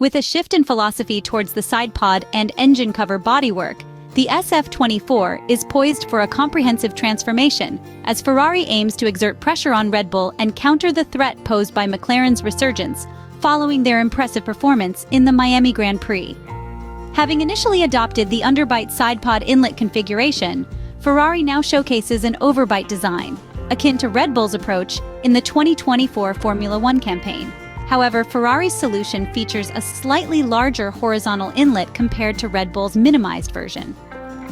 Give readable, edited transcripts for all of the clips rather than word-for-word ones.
With a shift in philosophy towards the sidepod and engine cover bodywork, the SF-24 is poised for a comprehensive transformation as Ferrari aims to exert pressure on Red Bull and counter the threat posed by McLaren's resurgence following their impressive performance in the Miami Grand Prix. Having initially adopted the underbite sidepod inlet configuration, Ferrari now showcases an overbite design, akin to Red Bull's approach in the 2024 Formula One campaign. However, Ferrari's solution features a slightly larger horizontal inlet compared to Red Bull's minimized version.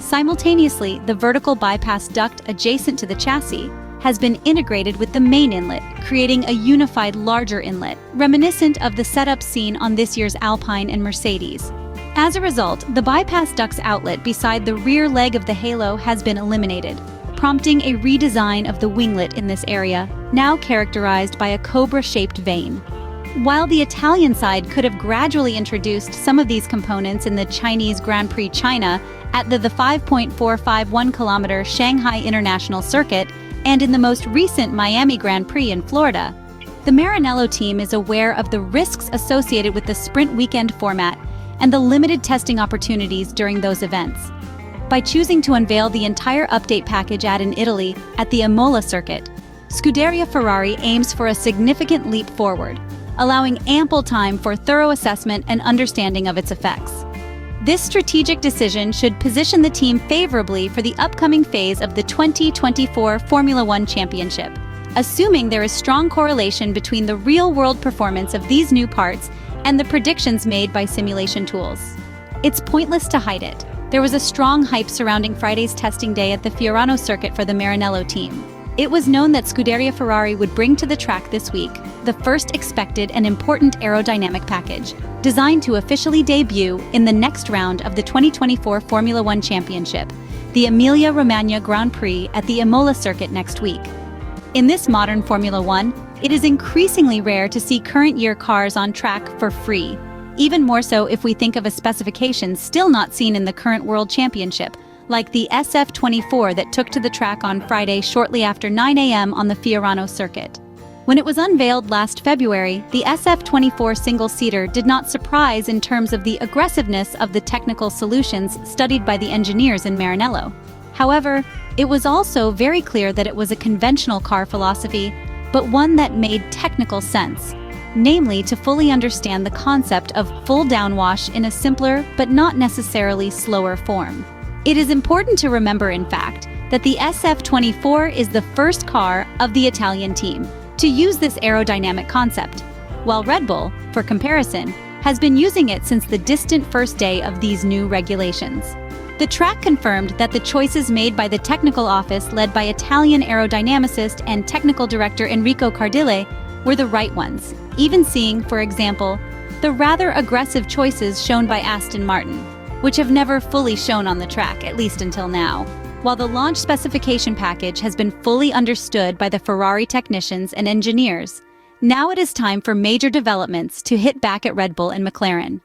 Simultaneously, the vertical bypass duct adjacent to the chassis has been integrated with the main inlet, creating a unified larger inlet, reminiscent of the setup seen on this year's Alpine and Mercedes. As a result, the bypass duct's outlet beside the rear leg of the halo has been eliminated, prompting a redesign of the winglet in this area, now characterized by a cobra-shaped vane. While the Italian side could have gradually introduced some of these components in the Chinese Grand Prix China at the 5.451-kilometer Shanghai International Circuit and in the most recent Miami Grand Prix in Florida, the Maranello team is aware of the risks associated with the sprint weekend format and the limited testing opportunities during those events. By choosing to unveil the entire update package in Italy at the Imola circuit, Scuderia Ferrari aims for a significant leap forward, allowing ample time for thorough assessment and understanding of its effects. This strategic decision should position the team favorably for the upcoming phase of the 2024 Formula One Championship, assuming there is strong correlation between the real-world performance of these new parts and the predictions made by simulation tools. It's pointless to hide it. There was a strong hype surrounding Friday's testing day at the Fiorano circuit for the Maranello team. It was known that Scuderia Ferrari would bring to the track this week the first expected and important aerodynamic package, designed to officially debut in the next round of the 2024 Formula One Championship, the Emilia Romagna Grand Prix at the Imola circuit next week. In this modern Formula One, it is increasingly rare to see current-year cars on track for free, even more so if we think of a specification still not seen in the current World Championship, like the SF-24 that took to the track on Friday shortly after 9 a.m. on the Fiorano circuit. When it was unveiled last February, the SF-24 single-seater did not surprise in terms of the aggressiveness of the technical solutions studied by the engineers in Maranello. However, it was also very clear that it was a conventional car philosophy, but one that made technical sense, namely to fully understand the concept of full downwash in a simpler but not necessarily slower form. It is important to remember, in fact, that the SF-24 is the first car of the Italian team to use this aerodynamic concept, while Red Bull, for comparison, has been using it since the distant first day of these new regulations. The track confirmed that the choices made by the technical office led by Italian aerodynamicist and technical director Enrico Cardile were the right ones, even seeing, for example, the rather aggressive choices shown by Aston Martin, which have never fully shown on the track, at least until now. While the launch specification package has been fully understood by the Ferrari technicians and engineers, now it is time for major developments to hit back at Red Bull and McLaren.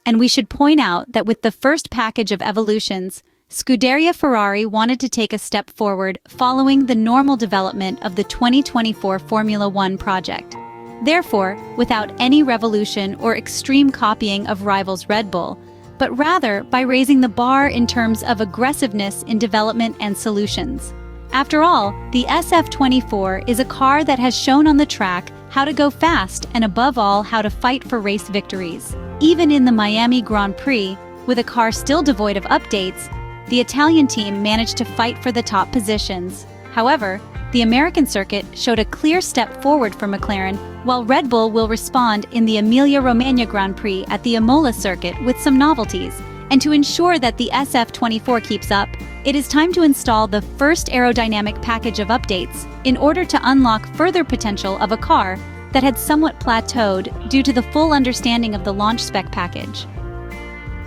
And we should point out that with the first package of evolutions, Scuderia Ferrari wanted to take a step forward following the normal development of the 2024 Formula One project. Therefore, without any revolution or extreme copying of rivals Red Bull, but rather by raising the bar in terms of aggressiveness in development and solutions. After all, the SF-24 is a car that has shown on the track how to go fast and above all how to fight for race victories. Even in the Miami Grand Prix, with a car still devoid of updates, the Italian team managed to fight for the top positions. However, the American circuit showed a clear step forward for McLaren, while Red Bull will respond in the Emilia Romagna Grand Prix at the Imola circuit with some novelties. And to ensure that the SF-24 keeps up, it is time to install the first aerodynamic package of updates in order to unlock further potential of a car that had somewhat plateaued due to the full understanding of the launch spec package.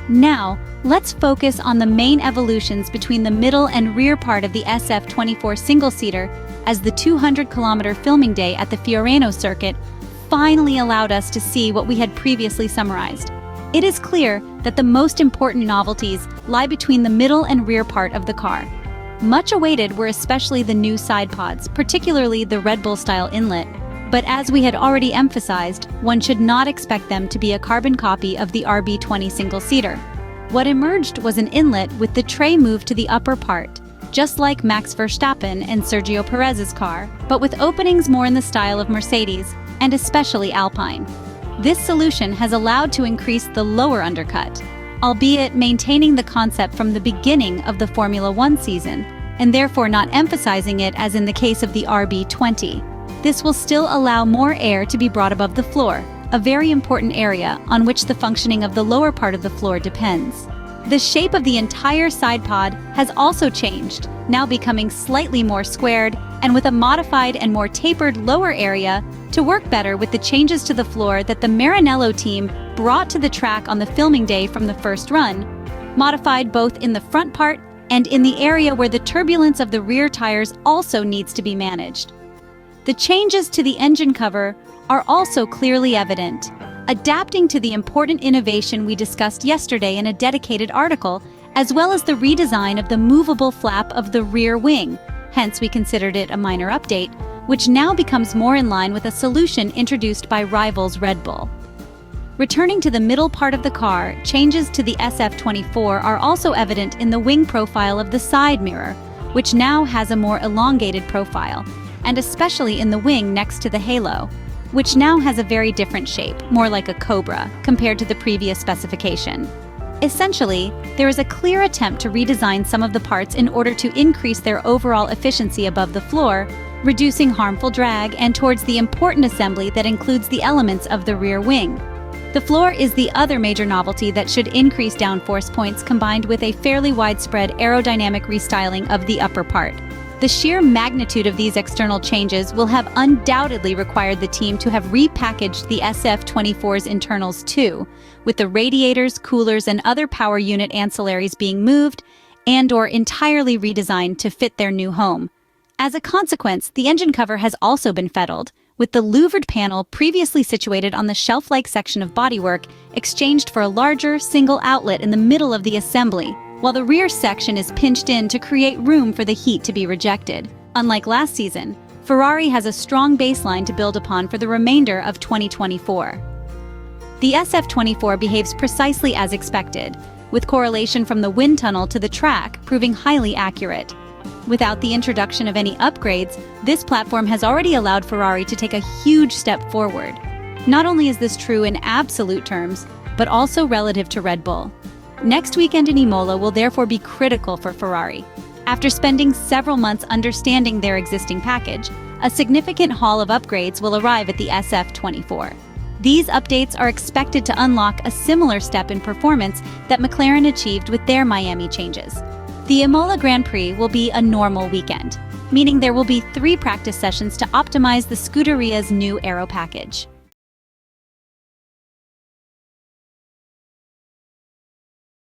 Now, let's focus on the main evolutions between the middle and rear part of the SF-24 single-seater as the 200-kilometer filming day at the Fiorano circuit finally allowed us to see what we had previously summarized. It is clear that the most important novelties lie between the middle and rear part of the car. Much awaited were especially the new Sidepods, particularly the Red Bull-style inlet, But as we had already emphasized, one should not expect them to be a carbon copy of the RB20 single-seater. What emerged was an inlet with the tray moved to the upper part, just like Max Verstappen and Sergio Perez's car, but with openings more in the style of Mercedes, and especially Alpine. This solution has allowed to increase the lower undercut, albeit maintaining the concept from the beginning of the Formula One season, and therefore not emphasizing it as in the case of the RB20. This will still allow more air to be brought above the floor, a very important area on which the functioning of the lower part of the floor depends. The shape of the entire side pod has also changed, now becoming slightly more squared and with a modified and more tapered lower area to work better with the changes to the floor that the Maranello team brought to the track on the filming day from the first run, modified both in the front part and in the area where the turbulence of the rear tires also needs to be managed. The changes to the engine cover are also clearly evident, adapting to the important innovation we discussed yesterday in a dedicated article, as well as the redesign of the movable flap of the rear wing. Hence, we considered it a minor update, which now becomes more in line with a solution introduced by rivals Red Bull. Returning to the middle part of the car, changes to the SF-24 are also evident in the wing profile of the side mirror, which now has a more elongated profile, and especially in the wing next to the halo, which now has a very different shape, more like a cobra, compared to the previous specification. Essentially, there is a clear attempt to redesign some of the parts in order to increase their overall efficiency above the floor, reducing harmful drag, and towards the important assembly that includes the elements of the rear wing. The floor is the other major novelty that should increase downforce points combined with a fairly widespread aerodynamic restyling of the upper part. The sheer magnitude of these external changes will have undoubtedly required the team to have repackaged the SF-24's internals too, with the radiators, coolers, and other power unit ancillaries being moved and/or entirely redesigned to fit their new home. As a consequence, the engine cover has also been fettled, with the louvered panel previously situated on the shelf-like section of bodywork exchanged for a larger, single outlet in the middle of the assembly, while the rear section is pinched in to create room for the heat to be rejected. Unlike last season, Ferrari has a strong baseline to build upon for the remainder of 2024. The SF-24 behaves precisely as expected, with correlation from the wind tunnel to the track proving highly accurate. Without the introduction of any upgrades, this platform has already allowed Ferrari to take a huge step forward. Not only is this true in absolute terms, but also relative to Red Bull. Next weekend in Imola will therefore be critical for Ferrari. After spending several months understanding their existing package, a significant haul of upgrades will arrive at the SF-24. These updates are expected to unlock a similar step in performance that McLaren achieved with their Miami changes. The Imola Grand Prix will be a normal weekend, meaning there will be 3 practice sessions to optimize the Scuderia's new aero package.